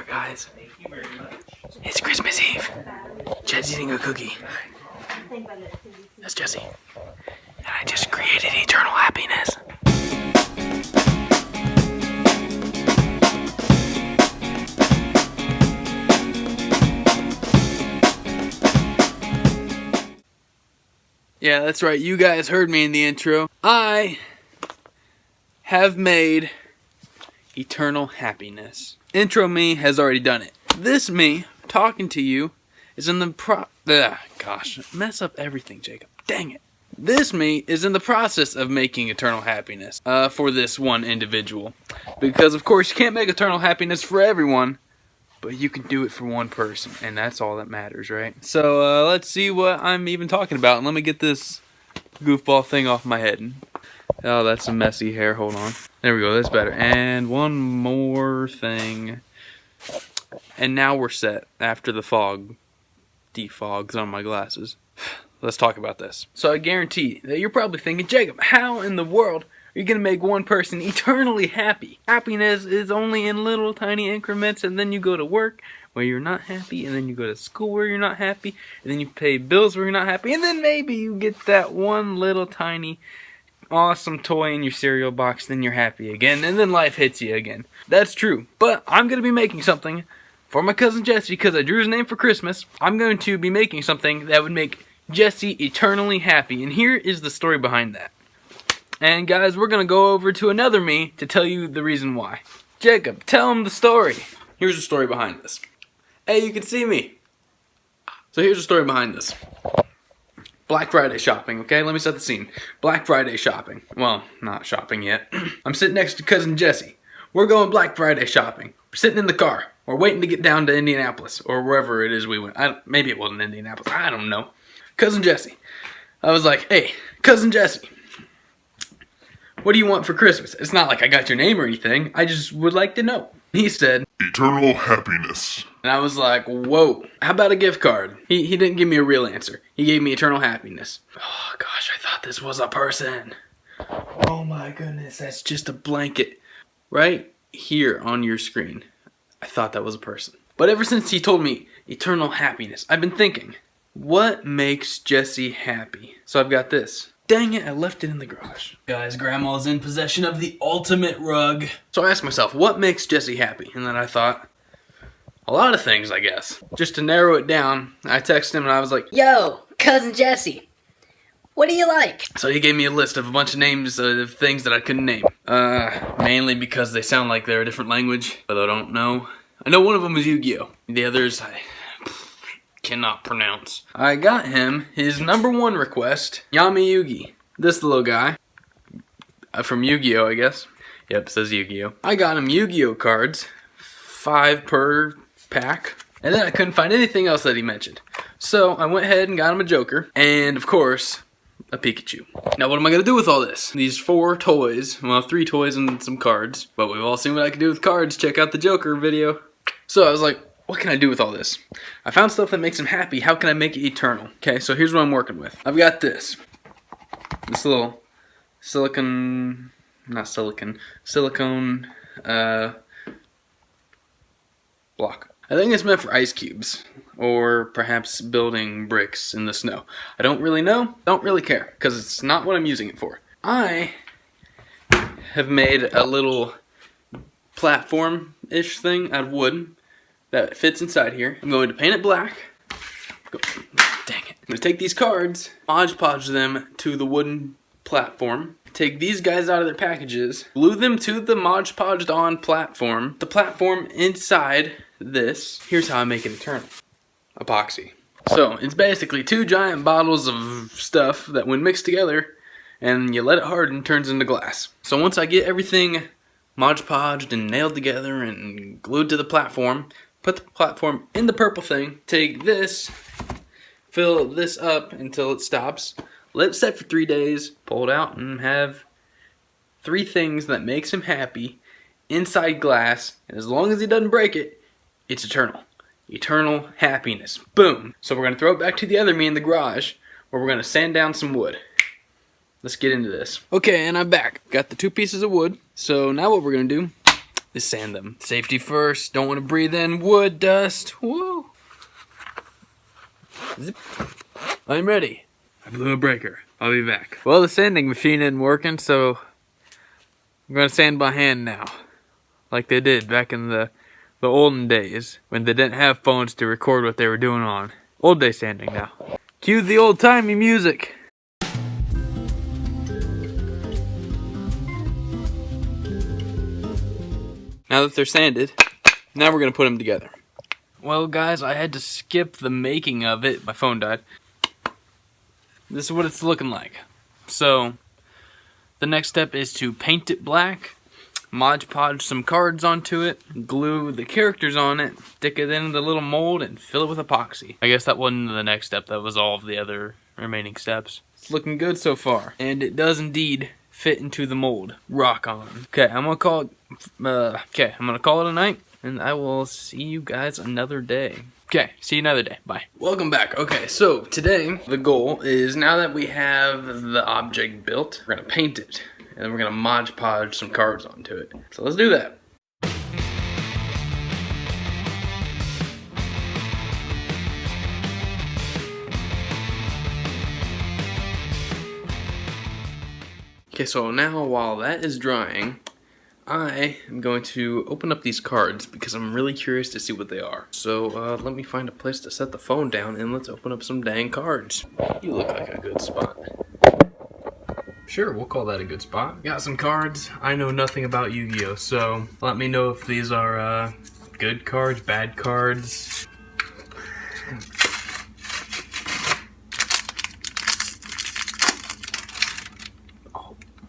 start, guys. It's Christmas Eve. Jed's eating a cookie. That's Jesse. And I just created eternal happiness. Yeah, that's right. You guys heard me in the intro. I have made eternal happiness. Intro me has already done it. This me talking to you is in the mess up everything, Jacob. Dang it. This me is in the process of making eternal happiness for this one individual. Because of course you can't make eternal happiness for everyone, but you can do it for one person, and that's all that matters, right? So let's see what I'm even talking about, and let me get this goofball thing off my head. Oh, that's some messy hair. Hold on. There we go. That's better. And one more thing. And now we're set after the fog defogs on my glasses. Let's talk about this. So I guarantee that you're probably thinking, Jacob, how in the world are you going to make one person eternally happy? Happiness is only in little tiny increments, and then you go to work where you're not happy, and then you go to school where you're not happy, and then you pay bills where you're not happy, and then maybe you get that one little tiny awesome toy in your cereal box, then you're happy again, and then life hits you again. That's true, but I'm going to be making something for my cousin Jesse because I drew his name for Christmas. I'm going to be making something that would make Jesse eternally happy, and here is the story behind that. And guys, we're going to go over to another me to tell you the reason why. Jacob, tell him the story. Here's the story behind this. Hey, you can see me. So here's the story behind this. Black Friday shopping, okay? Let me set the scene. Black Friday shopping. Well, not shopping yet. I'm sitting next to cousin Jesse. We're going Black Friday shopping. We're sitting in the car. We're waiting to get down to Indianapolis, or wherever it is we went. Maybe it wasn't Indianapolis. I don't know. Cousin Jesse. I was like, hey, cousin Jesse, what do you want for Christmas? It's not like I got your name or anything. I just would like to know. He said, eternal happiness. And I was like, whoa, how about a gift card? He didn't give me a real answer. He gave me eternal happiness. Oh gosh, I thought this was a person. Oh my goodness, that's just a blanket. Right here on your screen. I thought that was a person. But ever since he told me eternal happiness, I've been thinking, what makes Jesse happy? So I've got this. Dang it, I left it in the garage. Guys, Grandma's in possession of the ultimate rug. So I asked myself, what makes Jesse happy? And then I thought, a lot of things, I guess. Just to narrow it down, I texted him and I was like, yo, cousin Jesse, what do you like? So he gave me a list of a bunch of names of things that I couldn't name. Mainly because they sound like they're a different language, but I don't know. I know one of them is Yu-Gi-Oh! The others, I cannot pronounce. I got him his #1 request, Yami Yugi. This little guy. From Yu-Gi-Oh, I guess. Yep, it says Yu-Gi-Oh. I got him Yu-Gi-Oh cards. 5 per pack. And then I couldn't find anything else that he mentioned. So I went ahead and got him a Joker. And of course, a Pikachu. Now what am I going to do with all this? These 4 toys. Well, 3 toys and some cards. But we've all seen what I can do with cards. Check out the Joker video. So I was like, what can I do with all this? I found stuff that makes him happy. How can I make it eternal? Okay, so here's what I'm working with. I've got this. This little silicone block. I think it's meant for ice cubes. Or perhaps building bricks in the snow. I don't really know. Don't really care. Because it's not what I'm using it for. I have made a little platform-ish thing out of wood that fits inside here. I'm going to paint it black. Dang it. I'm going to take these cards, Mod Podge them to the wooden platform, take these guys out of their packages, glue them to the Mod Podged on platform, the platform inside this. Here's how I make it eternal. Epoxy. So, it's basically 2 giant bottles of stuff that when mixed together and you let it harden turns into glass. So once I get everything Mod Podged and nailed together and glued to the platform, put the platform in the purple thing, take this, fill this up until it stops, let it set for 3 days, pull it out, and have 3 things that makes him happy inside glass, and as long as he doesn't break it, it's eternal. Eternal happiness. Boom. So we're going to throw it back to the other me in the garage, where we're going to sand down some wood. Let's get into this. Okay, and I'm back. Got the 2 pieces of wood. So now what we're going to do is sand them. Safety first. Don't want to breathe in wood dust. Woo! Zip. I'm ready. I blew a breaker. I'll be back. Well, the sanding machine isn't working, so I'm gonna sand by hand now, like they did back in the olden days when they didn't have phones to record what they were doing on. Old day sanding now. Cue the old-timey music. Now that they're sanded, now we're gonna put them together. Well, guys, I had to skip the making of it. My phone died. This is what it's looking like. So, the next step is to paint it black, Mod Podge some cards onto it, glue the characters on it, stick it in the little mold, and fill it with epoxy. I guess that wasn't the next step. That was all of the other remaining steps. It's looking good so far, and it does indeed fit into the mold. Rock on. Okay, I'm gonna call it a night, and I will see you guys another day. Okay, see you another day. Bye. Welcome back. Okay, so today the goal is, now that we have the object built, we're gonna paint it, and then we're gonna Mod Podge some cards onto it. So let's do that. Okay, so now while that is drying, I am going to open up these cards because I'm really curious to see what they are. So let me find a place to set the phone down and let's open up some dang cards. You look like a good spot. Sure, we'll call that a good spot. Got some cards. I know nothing about Yu-Gi-Oh, so let me know if these are good cards, bad cards.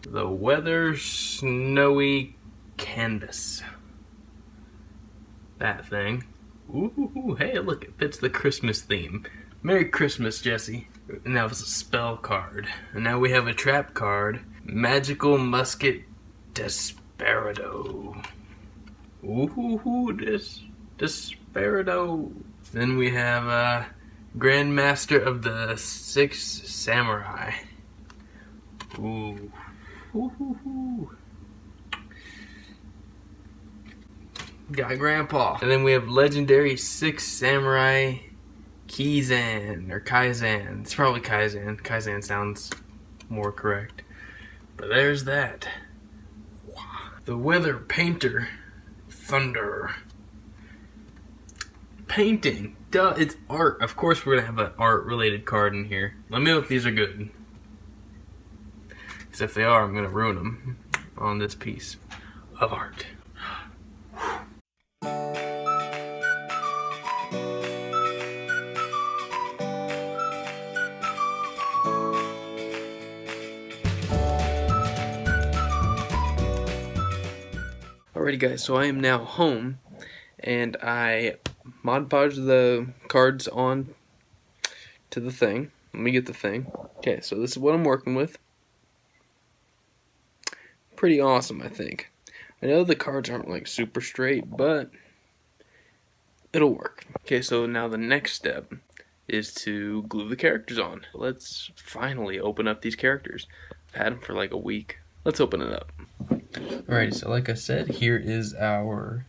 The Weather Snowy Canvas. That thing. Ooh, hey, look, it fits the Christmas theme. Merry Christmas, Jesse. And that was a spell card. And now we have a trap card. Magical Musket Desperado. Ooh, Desperado. Then we have Grandmaster of the Six Samurai. Ooh. Got Grandpa. And then we have Legendary Six Samurai Kizan, or Kaizen. It's probably Kaizen. Kaizen sounds more correct. But there's that. The Weather Painter Thunder. Painting. Duh, it's art. Of course we're gonna have an art related card in here. Let me know if these are good. Because if they are, I'm gonna ruin them on this piece of art. Alrighty guys, so I am now home and I Mod Podged the cards on to the thing. Let me get the thing. Okay, so this is what I'm working with. Pretty awesome, I think. I know the cards aren't like super straight, but it'll work. Okay, so now the next step is to glue the characters on. Let's finally open up these characters. I've had them for like a week. Let's open it up. Alrighty, so like I said, here is our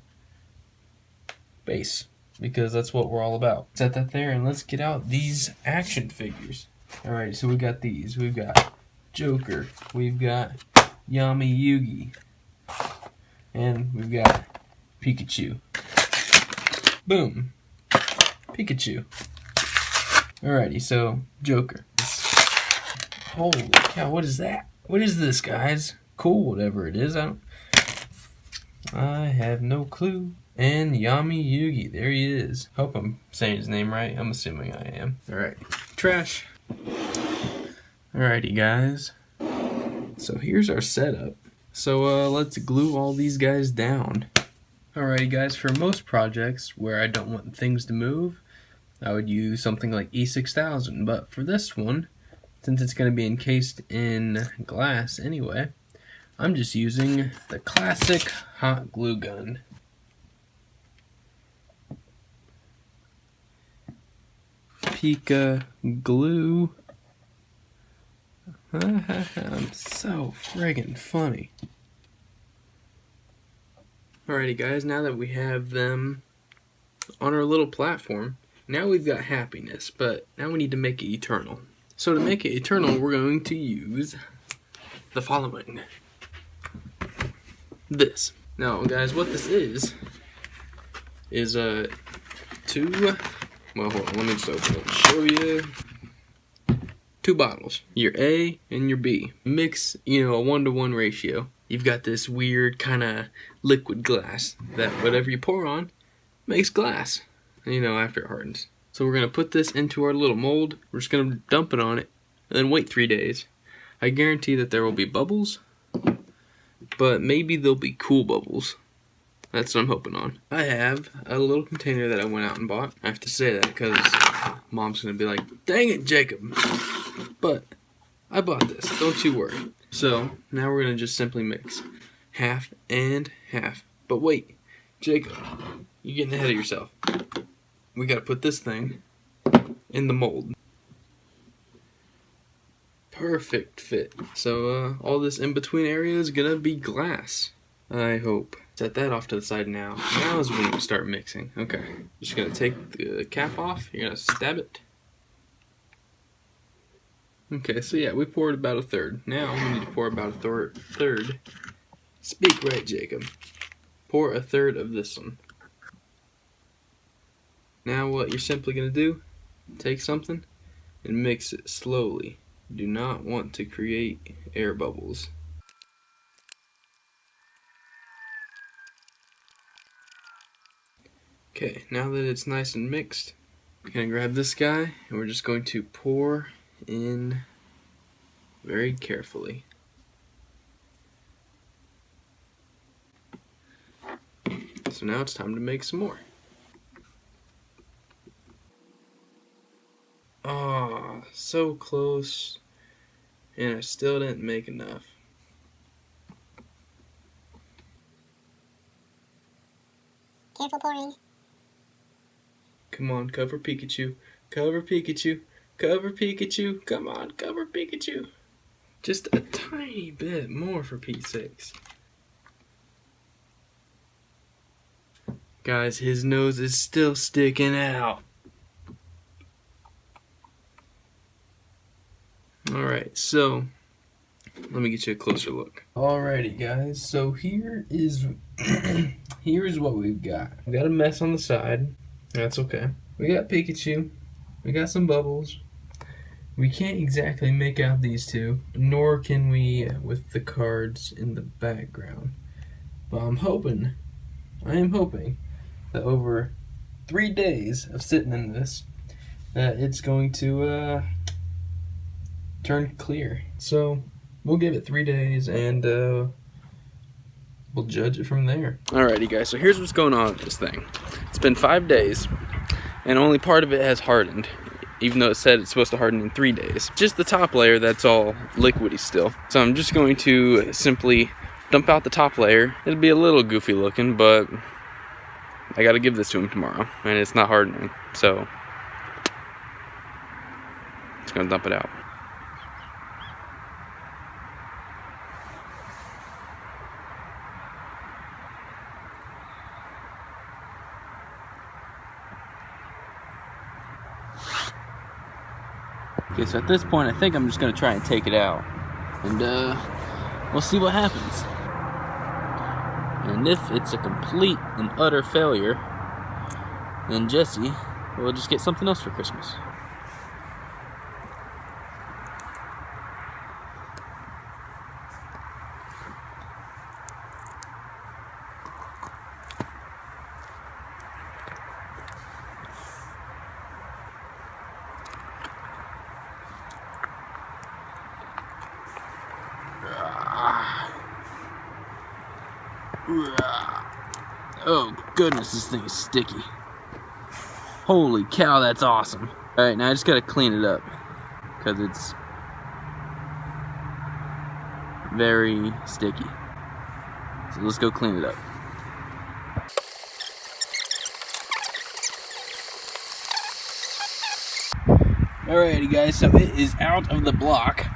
base, because that's what we're all about. Set that there and let's get out these action figures. Alrighty, so we got these. We've got Joker, we've got Yami Yugi, and we've got Pikachu. Boom. Pikachu. Alrighty, so Joker. Holy cow, what is that? What is this, guys? Cool, whatever it is. I have no clue. And Yami Yugi, there he is. Hope I'm saying his name right. I'm assuming I am. Alright, trash. Alrighty, guys. So here's our setup. So let's glue all these guys down. Alrighty, guys. For most projects where I don't want things to move, I would use something like E6000. But for this one, since it's going to be encased in glass anyway, I'm just using the classic hot glue gun. Pika glue. I'm so friggin' funny. Alrighty guys, now that we have them on our little platform, now we've got happiness, but now we need to make it eternal. So to make it eternal, we're going to use the following. This. Now guys, what this is two, well hold on, let me just open it and show you. 2 bottles, your A and your B. Mix, a 1-to-1 ratio. You've got this weird kind of liquid glass that whatever you pour on makes glass, after it hardens. So we're going to put this into our little mold. We're just going to dump it on it and then wait 3 days. I guarantee that there will be bubbles, but maybe there'll be cool bubbles. That's what I'm hoping on. I have a little container that I went out and bought. I have to say that because Mom's going to be like, dang it, Jacob. But I bought this, don't you worry. So now we're going to just simply mix half and half. But wait, Jacob, you're getting ahead of yourself. We got to put this thing in the mold. Perfect fit. So all this in between area is going to be glass, I hope. Set that off to the side now. Now is when we start mixing. Okay, just going to take the cap off. You're going to stab it. Okay, so yeah, we poured about a third. Now we need to pour about a third. Speak right, Jacob. Pour a third of this one. Now what you're simply going to do, take something and mix it slowly. You do not want to create air bubbles. Okay, now that it's nice and mixed, I'm going to grab this guy and we're just going to pour in very carefully. So now it's time to make some more. Ah, so close, and I still didn't make enough. Careful pouring. Come on, cover Pikachu. Cover Pikachu. Cover Pikachu. Come on, cover Pikachu. Just a tiny bit more for Pete's sakes. Guys, his nose is still sticking out. Alright, so let me get you a closer look. Alrighty guys, so here's what we've got. We got a mess on the side. That's okay. We got Pikachu. We got some bubbles. We can't exactly make out these two, nor can we with the cards in the background. But I am hoping that over 3 days of sitting in this, that it's going to turn clear. So we'll give it 3 days and we'll judge it from there. Alrighty guys, so here's what's going on with this thing. It's been 5 days and only part of it has hardened, even though it said it's supposed to harden in 3 days. Just the top layer that's all liquidy still. So I'm just going to simply dump out the top layer. It'll be a little goofy looking, but I gotta give this to him tomorrow and it's not hardening, so it's gonna dump it out. Okay, so at this point, I think I'm just going to try and take it out. And we'll see what happens. And if it's a complete and utter failure, then Jesse will just get something else for Christmas. Oh goodness, this thing is sticky. Holy cow, that's awesome. Alright, now I just gotta clean it up because it's very sticky. So let's go clean it up. Alrighty guys, so it is out of the block.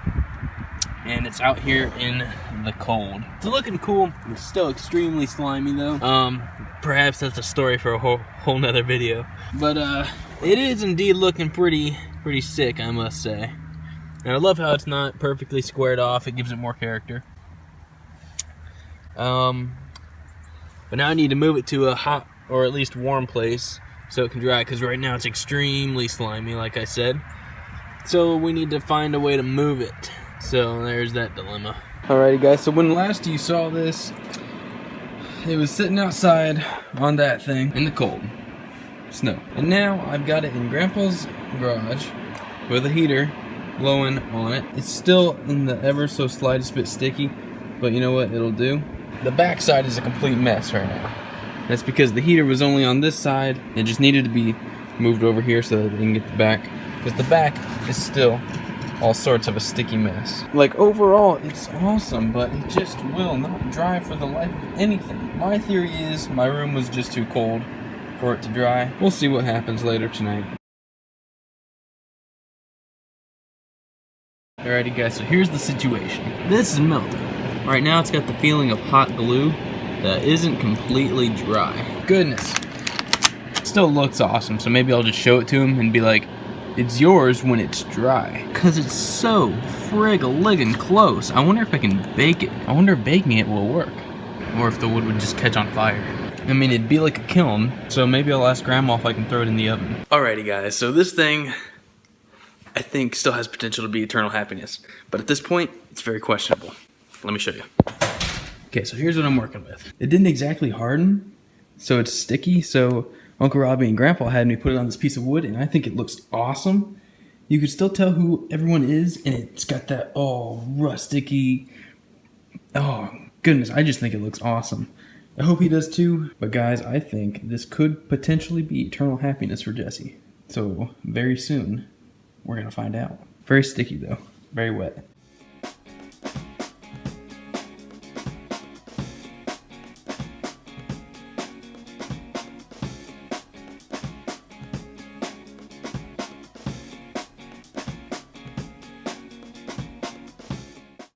and it's out here in the cold. It's looking cool. It's still extremely slimy though. Perhaps that's a story for a whole nother video. But it is indeed looking pretty sick, I must say. And I love how it's not perfectly squared off. It gives it more character. But now I need to move it to a hot or at least warm place so it can dry, because right now it's extremely slimy, like I said. So we need to find a way to move it. So there's that dilemma. Alrighty guys, so when last you saw this, it was sitting outside on that thing in the cold, snow. And now I've got it in Grandpa's garage with a heater blowing on it. It's still in the ever so slightest bit sticky, but you know what it'll do? The back side is a complete mess right now. That's because the heater was only on this side. It just needed to be moved over here so that they can get the back. Because the back is still all sorts of a sticky mess. Like overall, it's awesome, but it just will not dry for the life of anything. My theory is my room was just too cold for it to dry. We'll see what happens later tonight. Alrighty guys, so here's the situation. This is melting. Right now it's got the feeling of hot glue that isn't completely dry. Goodness. It still looks awesome, so maybe I'll just show it to him and be like, it's yours when it's dry. Cause it's so frig-a-liggin' close. I wonder if I can bake it. I wonder if baking it will work. Or if the wood would just catch on fire. I mean, it'd be like a kiln, so maybe I'll ask Grandma if I can throw it in the oven. Alrighty guys, so this thing, I think still has potential to be eternal happiness. But at this point, it's very questionable. Let me show you. Okay, so here's what I'm working with. It didn't exactly harden, so it's sticky, so Uncle Robbie and Grandpa had me put it on this piece of wood, and I think it looks awesome. You can still tell who everyone is, and it's got that, rusticy, goodness, I just think it looks awesome. I hope he does too, but guys, I think this could potentially be eternal happiness for Jesse. So, very soon, we're gonna find out. Very sticky though, very wet.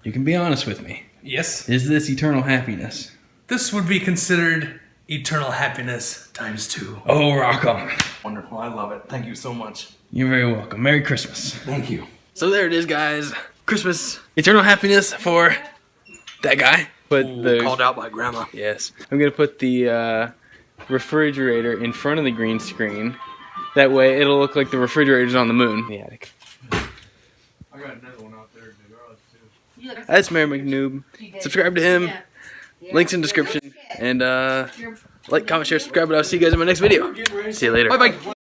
You can be honest with me. Yes, Is this eternal happiness? this would be considered eternal happiness ×2. Oh, rock on. Wonderful, I love it. Thank you so much. You're very welcome. Merry Christmas. Thank you. So there it is, guys. Christmas. Eternal happiness for that guy. But Called out by Grandma. Yes. I'm going to put the refrigerator in front of the green screen. That way it'll look like the refrigerator's on the moon. In the attic. I got another one out there in the garage too. That's Mary McNoob. Subscribe to him. Links in description. And like, comment, share, subscribe. But I'll see you guys in my next video. See you later. Bye-bye.